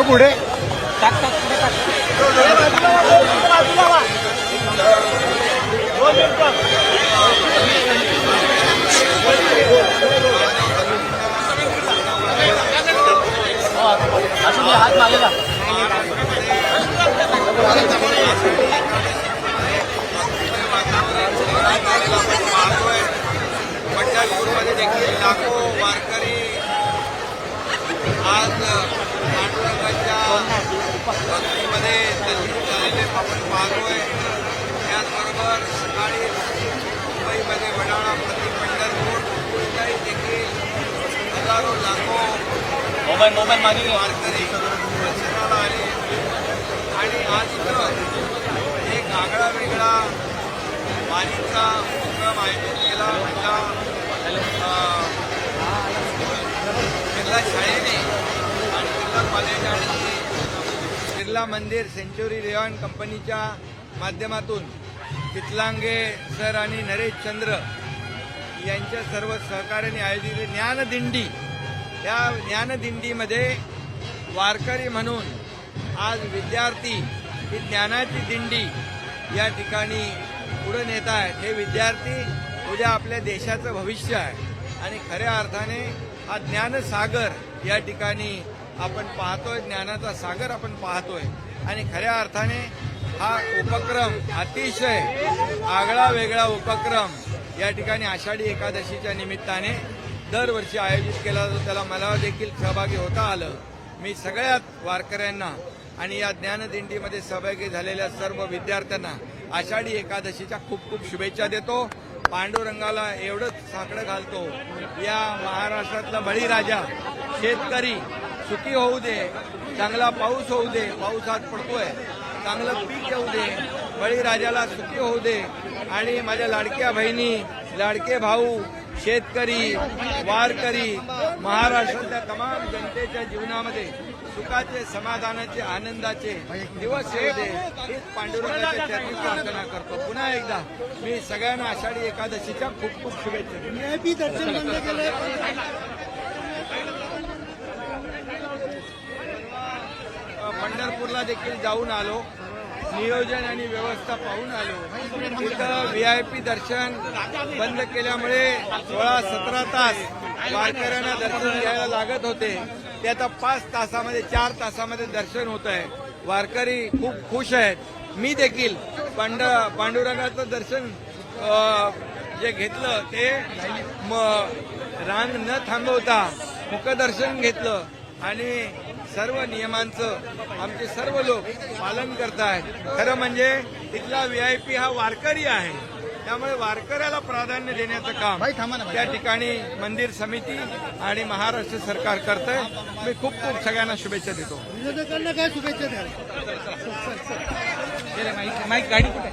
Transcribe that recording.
पुढे हात मागेला पंढरपूरमध्ये देखील लाखो वारकरी आज पांडुरंगाच्या भक्तीमध्ये तल्लीन झालेले आपण पाहतोय. त्याचबरोबर सकाळी मुंबईमध्ये वडाळा प्रति पंढरपूर देखील हजारो लाखो वारकरी दर्शनाला आले आणि आज इथं एक आगळा वेगळा वारीचा उपक्रम आयोजित केला बिर्ला शाळेने आणि बिर्ला कॉलेज आणि बिर्ला मंदिर सेंच्युरी रेयॉन कंपनीच्या माध्यमातून चितलांगे सर आणि नरेश चंद्र यांच्या सर्व सहकार्याने आयोजित ज्ञानदिंडी. या ज्ञानदिंडीमध्ये वारकरी म्हणून आज विद्यार्थी ही ज्ञानाची दिंडी या ठिकाणी पुढे नेत आहेत. हे विद्यार्थी उद्या आपल्या देशाचं भविष्य आहे आणि खऱ्या अर्थाने हा ज्ञानसागर या ठिकाणी आपण पाहतोय, ज्ञानाचा सागर आपण पाहतोय आणि खऱ्या अर्थाने हा उपक्रम अतिशय आगळा वेगळा उपक्रम या ठिकाणी आषाढी एकादशीच्या निमित्ताने दरवर्षी आयोजित केला जातो. त्याला मला देखील सहभागी होता आलं. मी सगळ्यात वारकऱ्यांना आणि या ज्ञानदिंडीमध्ये सहभागी झालेल्या सर्व विद्यार्थ्यांना आषाढी एकादशीच्या खूप खूप शुभेच्छा देतो. पांडुरंगाला एवढंच साकडं घालतो, या महाराष्ट्रातला बळीराजा शेतकरी सुखी होऊ दे, चांगला पाऊस होऊ दे, पाऊस आज पडतोय, चांगलं पीक येऊ दे, बळीराजाला सुखी होऊ दे आणि माझ्या लाडक्या बहिणी, लाडके भाऊ, शेतकरी, वारकरी, महाराष्ट्रातल्या तमाम जनतेच्या जीवनामध्ये सुखाचे, समाधानाचे, आनंदाचे दिवस येऊ दे, हीच पांडुरंगाच्या चरणी प्रार्थना करतो. पुन्हा एकदा मी सगळ्यांना आषाढी एकादशीच्या खूप खूप शुभेच्छा देतो. पंढरपूरला देखील जाऊन आलो, नियोजन आणि व्यवस्था पाहून आलो. तिथं VIP दर्शन बंद केल्यामुळे 16-17 तास वारकऱ्यांना दर्शन घ्यायला लागत होते. ते आता 5 तासामध्ये 4 तासामध्ये दर्शन होत आहे. वारकरी खूप खुश आहेत. मी देखील पांडुरंगाचं दर्शन जे घेतलं ते रांग न थांबवता मुखदर्शन घेतलं आणि सर्व नियमांचं आमचे सर्व लोक पालन करत आहेत. खरं म्हणजे तिथला VIP हा वारकरी आहे, त्यामुळे वारकऱ्याला प्राधान्य देण्याचं काम त्या ठिकाणी मंदिर समिती आणि महाराष्ट्र सरकार करतंय. मी खूप खूप सगळ्यांना शुभेच्छा देतो. विरोधकांना काय शुभेच्छा द्याल? माईक गाडी कुठे